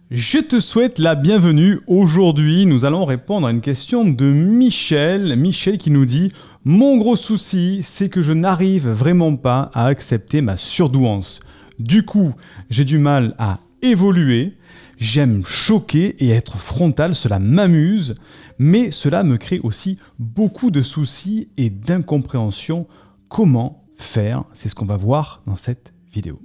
Je te souhaite la bienvenue. Aujourd'hui, nous allons répondre à une question de Michel. Michel qui nous dit « Mon gros souci, c'est que je n'arrive vraiment pas à accepter ma surdouance. Du coup, j'ai du mal à évoluer. J'aime choquer et être frontal, cela m'amuse. Mais cela me crée aussi beaucoup de soucis et d'incompréhension. Comment faire ?» C'est ce qu'on va voir dans cette vidéo.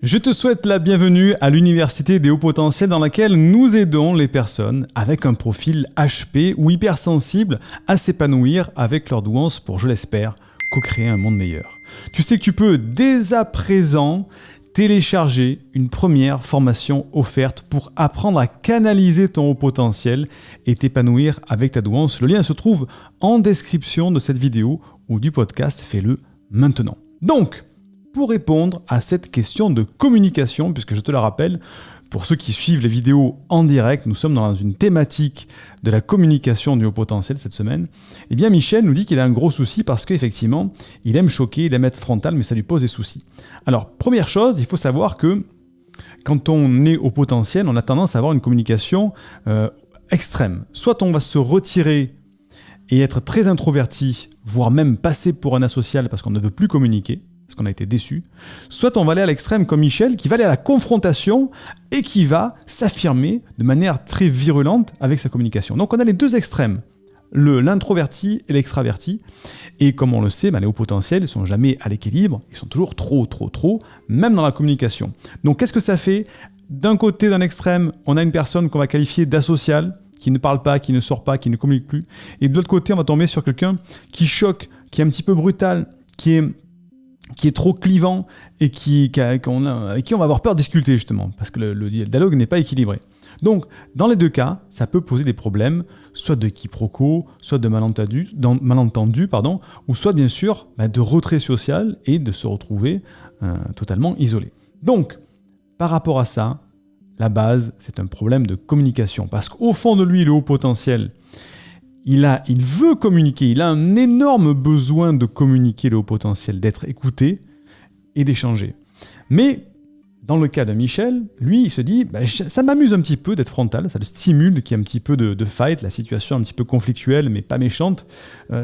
Je te souhaite la bienvenue à l'Université des hauts potentiels dans laquelle nous aidons les personnes avec un profil HP ou hypersensible à s'épanouir avec leur douance pour, je l'espère, co-créer un monde meilleur. Tu sais que tu peux dès à présent télécharger une première formation offerte pour apprendre à canaliser ton haut potentiel et t'épanouir avec ta douance. Le lien se trouve en description de cette vidéo ou du podcast. Fais-le maintenant. Donc, pour répondre à cette question de communication, puisque je te la rappelle, pour ceux qui suivent les vidéos en direct, nous sommes dans une thématique de la communication du haut potentiel cette semaine, eh bien Michel nous dit qu'il a un gros souci parce qu'effectivement, il aime choquer, il aime être frontal, mais ça lui pose des soucis. Alors, première chose, il faut savoir que quand on est au potentiel, on a tendance à avoir une communication extrême. Soit on va se retirer et être très introverti, voire même passer pour un asocial parce qu'on ne veut plus communiquer, parce qu'on a été déçu, soit on va aller à l'extrême comme Michel, qui va aller à la confrontation et qui va s'affirmer de manière très virulente avec sa communication. Donc on a les deux extrêmes, l'introverti et l'extraverti, et comme on le sait, les hauts potentiels ne sont jamais à l'équilibre, ils sont toujours trop, même dans la communication. Donc qu'est-ce que ça fait ? D'un côté, d'un extrême, on a une personne qu'on va qualifier d'asociale, qui ne parle pas, qui ne sort pas, qui ne communique plus, et de l'autre côté, on va tomber sur quelqu'un qui choque, qui est un petit peu brutal, qui est trop clivant et avec qui on va avoir peur de discuter justement, parce que le dialogue n'est pas équilibré. Donc, dans les deux cas, ça peut poser des problèmes, soit de quiproquo, soit de malentendu, ou soit bien sûr de retrait social et de se retrouver totalement isolé. Donc, par rapport à ça, la base, c'est un problème de communication, parce qu'au fond de lui, le haut potentiel, il veut communiquer, il a un énorme besoin de communiquer, le haut potentiel, d'être écouté et d'échanger. Mais dans le cas de Michel, lui, il se dit ça m'amuse un petit peu d'être frontal, ça le stimule, qu'il y ait un petit peu de fight, la situation un petit peu conflictuelle mais pas méchante,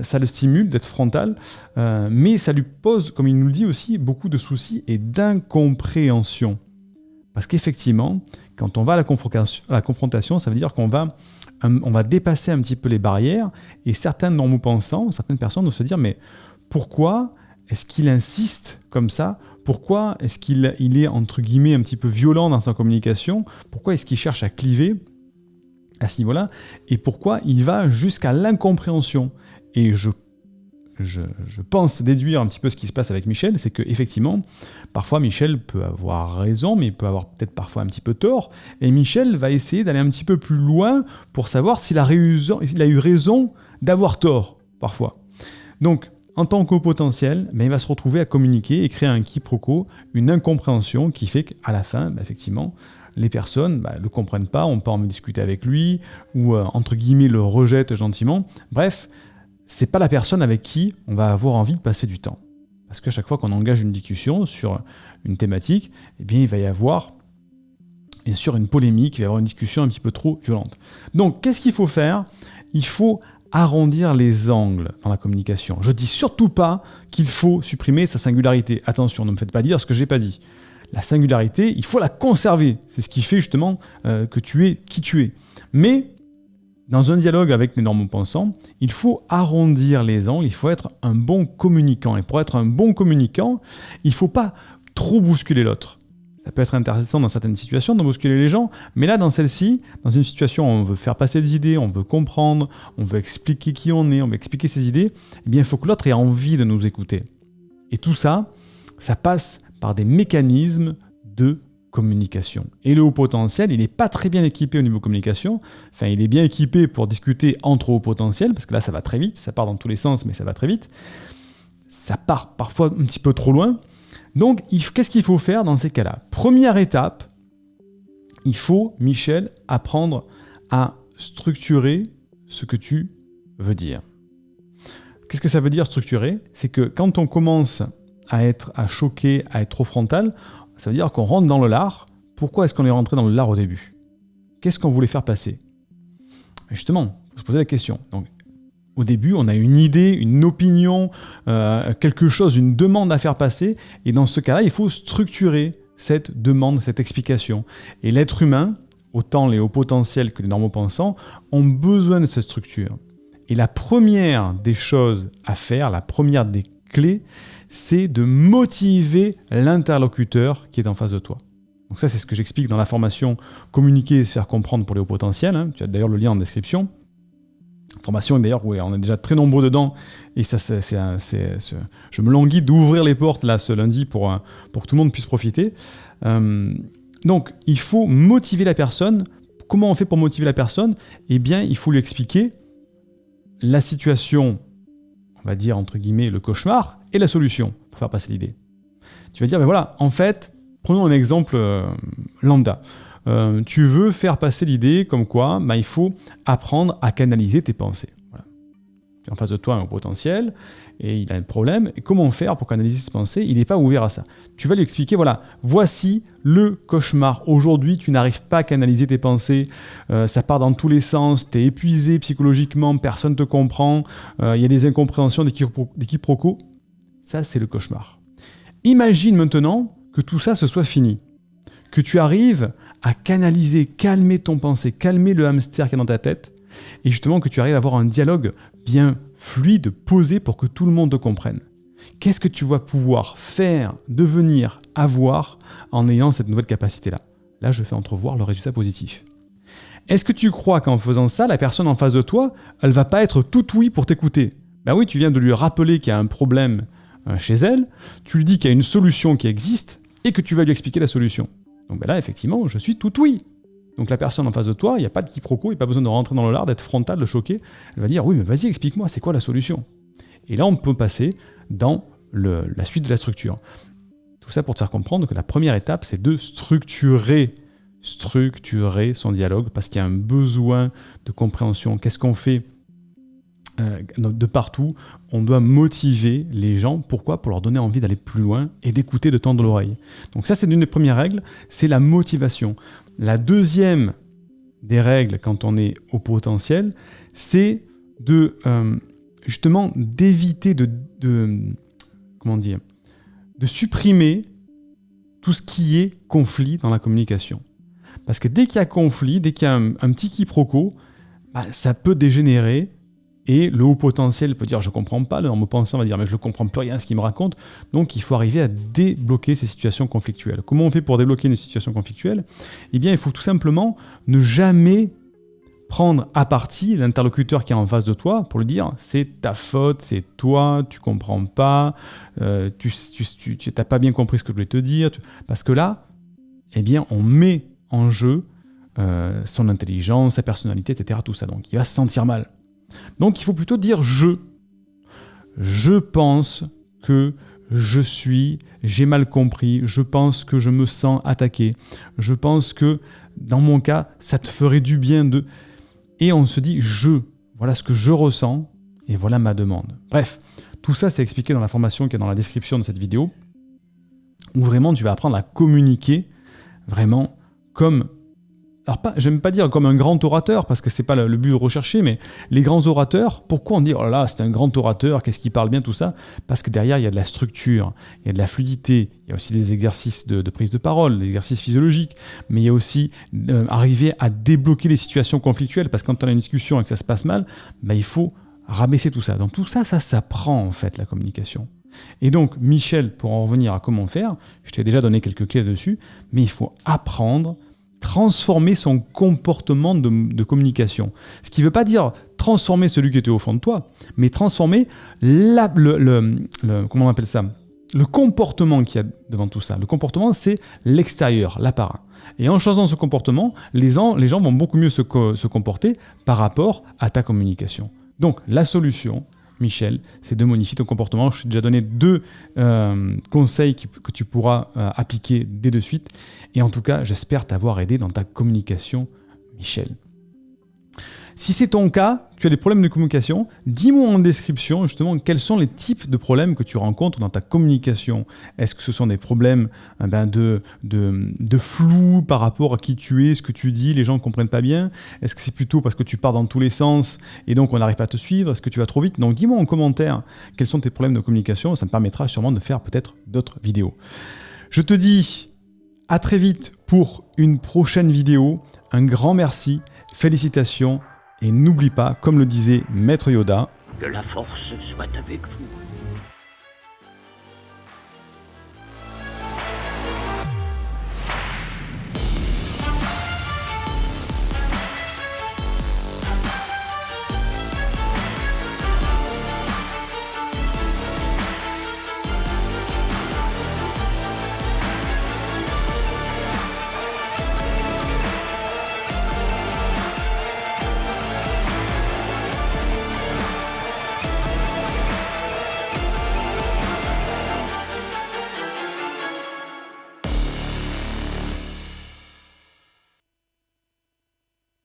ça le stimule d'être frontal, mais ça lui pose, comme il nous le dit aussi, beaucoup de soucis et d'incompréhension. Parce qu'effectivement, quand on va à la confrontation, ça veut dire qu'on va dépasser un petit peu les barrières, et certains normaux-pensants, certaines personnes vont se dire mais pourquoi est-ce qu'il insiste comme ça ? Pourquoi est-ce qu'il est entre guillemets un petit peu violent dans sa communication ? Pourquoi est-ce qu'il cherche à cliver à ce niveau-là ? Et pourquoi il va jusqu'à l'incompréhension ? Et je pense déduire un petit peu ce qui se passe avec Michel, c'est qu'effectivement, parfois Michel peut avoir raison, mais il peut avoir peut-être parfois un petit peu tort, et Michel va essayer d'aller un petit peu plus loin pour savoir s'il a eu raison d'avoir tort, parfois. Donc, en tant qu'au potentiel, il va se retrouver à communiquer et créer un quiproquo, une incompréhension qui fait qu'à la fin, effectivement, les personnes ne le comprennent pas, on peut en discuter avec lui, ou entre guillemets le rejettent gentiment. Bref, c'est pas la personne avec qui on va avoir envie de passer du temps. Parce qu'à chaque fois qu'on engage une discussion sur une thématique, il va y avoir bien sûr une polémique, il va y avoir une discussion un petit peu trop violente. Donc, qu'est-ce qu'il faut faire ? Il faut arrondir les angles dans la communication. Je dis surtout pas qu'il faut supprimer sa singularité. Attention, ne me faites pas dire ce que j'ai pas dit. La singularité, il faut la conserver. C'est ce qui fait justement que tu es qui tu es. Mais dans un dialogue avec les normaux-pensants, il faut arrondir les angles, il faut être un bon communicant. Et pour être un bon communicant, il ne faut pas trop bousculer l'autre. Ça peut être intéressant dans certaines situations de bousculer les gens, mais là, dans celle-ci, dans une situation où on veut faire passer des idées, on veut comprendre, on veut expliquer qui on est, on veut expliquer ses idées, il faut que l'autre ait envie de nous écouter. Et tout ça, ça passe par des mécanismes de communication. Et le haut potentiel, il n'est pas très bien équipé au niveau communication. Enfin, il est bien équipé pour discuter entre hauts potentiels, parce que là, ça va très vite, ça part dans tous les sens, mais ça va très vite. Ça part parfois un petit peu trop loin. Donc, qu'est-ce qu'il faut faire dans ces cas-là ? Première étape, Il faut, Michel, apprendre à structurer ce que tu veux dire. Qu'est-ce que ça veut dire structurer? C'est que quand on commence à choquer, à être trop frontal, ça veut dire qu'on rentre dans le lard. Pourquoi est-ce qu'on est rentré dans le lard au début? Qu'est-ce qu'on voulait faire passer? Et justement, il faut se poser la question. Donc, au début, on a une idée, une opinion, quelque chose, une demande à faire passer. Et dans ce cas-là, il faut structurer cette demande, cette explication. Et l'être humain, autant les hauts potentiels que les normaux pensants, ont besoin de cette structure. Et la première des choses à faire, la première des clés, c'est de motiver l'interlocuteur qui est en face de toi. Donc ça, c'est ce que j'explique dans la formation « Communiquer et se faire comprendre pour les hauts potentiels ». Tu as d'ailleurs le lien en description. Formation, d'ailleurs, ouais, on est déjà très nombreux dedans. Et ça, je me languis d'ouvrir les portes là, ce lundi pour que tout le monde puisse profiter. Donc, il faut motiver la personne. Comment on fait pour motiver la personne? Eh bien, il faut lui expliquer la situation, on va dire entre guillemets le cauchemar, et la solution pour faire passer l'idée. Tu vas dire, ben voilà, en fait, prenons un exemple lambda. Tu veux faire passer l'idée comme quoi ben, il faut apprendre à canaliser tes pensées. Voilà. Tu es en face de toi un potentiel et il a un problème. Et comment faire pour canaliser ses pensées? Il n'est pas ouvert à ça. Tu vas lui expliquer, voilà, voici le cauchemar. Aujourd'hui, tu n'arrives pas à canaliser tes pensées. Ça part dans tous les sens. Tu es épuisé psychologiquement. Personne ne te comprend. Il y a des incompréhensions, des quiproquos. Ça, c'est le cauchemar. Imagine maintenant que tout ça se soit fini. Que tu arrives à canaliser, calmer ton pensée, calmer le hamster qui est dans ta tête, et justement que tu arrives à avoir un dialogue bien fluide, posé pour que tout le monde te comprenne. Qu'est-ce que tu vas pouvoir faire, devenir, avoir en ayant cette nouvelle capacité-là? Là, je fais entrevoir le résultat positif. Est-ce que tu crois qu'en faisant ça, la personne en face de toi, elle va pas être toute oui pour t'écouter? Ben oui, tu viens de lui rappeler qu'il y a un problème chez elle, tu lui dis qu'il y a une solution qui existe, et que tu vas lui expliquer la solution. Donc ben là, effectivement, je suis tout oui. Donc la personne en face de toi, il n'y a pas de quiproquo, il n'y a pas besoin de rentrer dans le lard, d'être frontal, de choquer. Elle va dire, oui, mais vas-y, explique-moi, c'est quoi la solution? Et là, on peut passer dans la suite de la structure. Tout ça pour te faire comprendre que la première étape, c'est de structurer son dialogue, parce qu'il y a un besoin de compréhension. Qu'est-ce qu'on fait de partout? On doit motiver les gens. Pourquoi? Pour leur donner envie d'aller plus loin et d'écouter, de tendre l'oreille. Donc ça, c'est l'une des premières règles, c'est la motivation. La deuxième des règles quand on est au potentiel, c'est de justement d'éviter de supprimer tout ce qui est conflit dans la communication. Parce que dès qu'il y a conflit, dès qu'il y a un petit quiproquo, bah, ça peut dégénérer. Et le haut potentiel peut dire « je ne comprends pas », le normal pensant va dire « mais je ne comprends plus rien à ce qu'il me raconte ». Donc il faut arriver à débloquer ces situations conflictuelles. Comment on fait pour débloquer une situation conflictuelle? Eh bien, il faut tout simplement ne jamais prendre à partie l'interlocuteur qui est en face de toi pour lui dire « c'est ta faute, c'est toi, tu ne comprends pas, tu n'as pas bien compris ce que je voulais te dire ». Parce que là, eh bien, on met en jeu son intelligence, sa personnalité, etc. Tout ça. Donc il va se sentir mal. Donc il faut plutôt dire je pense que j'ai mal compris, je pense que je me sens attaqué, je pense que dans mon cas, ça te ferait du bien de... Et on se dit voilà ce que je ressens et voilà ma demande. Bref, tout ça c'est expliqué dans la formation qui est dans la description de cette vidéo, où vraiment tu vas apprendre à communiquer vraiment comme... Alors, j'aime pas dire comme un grand orateur, parce que c'est pas le but de rechercher, mais les grands orateurs, pourquoi on dit « oh là là, c'est un grand orateur, qu'est-ce qu'il parle bien, tout ça ?» Parce que derrière, il y a de la structure, il y a de la fluidité, il y a aussi des exercices de prise de parole, des exercices physiologiques, mais il y a aussi arriver à débloquer les situations conflictuelles, parce que quand on a une discussion et que ça se passe mal, bah, il faut rabaisser tout ça. Donc tout ça, ça s'apprend en fait, la communication. Et donc, Michel, pour en revenir à comment faire, je t'ai déjà donné quelques clés dessus, mais il faut apprendre, transformer son comportement de communication. Ce qui ne veut pas dire transformer celui qui était au fond de toi, mais transformer comment on appelle ça, le comportement qu'il y a devant tout ça. Le comportement, c'est l'extérieur, l'apparat. Et en changeant ce comportement, les gens vont beaucoup mieux se comporter par rapport à ta communication. Donc, la solution, Michel, c'est de modifier ton comportement. Je t'ai déjà donné 2 conseils que tu pourras appliquer dès de suite. Et en tout cas, j'espère t'avoir aidé dans ta communication, Michel. Si c'est ton cas, tu as des problèmes de communication, dis-moi en description justement quels sont les types de problèmes que tu rencontres dans ta communication. Est-ce que ce sont des problèmes de flou par rapport à qui tu es, ce que tu dis, les gens ne comprennent pas bien? Est-ce que c'est plutôt parce que tu pars dans tous les sens et donc on n'arrive pas à te suivre? Est-ce que tu vas trop vite? Donc dis-moi en commentaire quels sont tes problèmes de communication, ça me permettra sûrement de faire peut-être d'autres vidéos. Je te dis à très vite pour une prochaine vidéo. Un grand merci, félicitations. Et n'oublie pas, comme le disait Maître Yoda, que la force soit avec vous.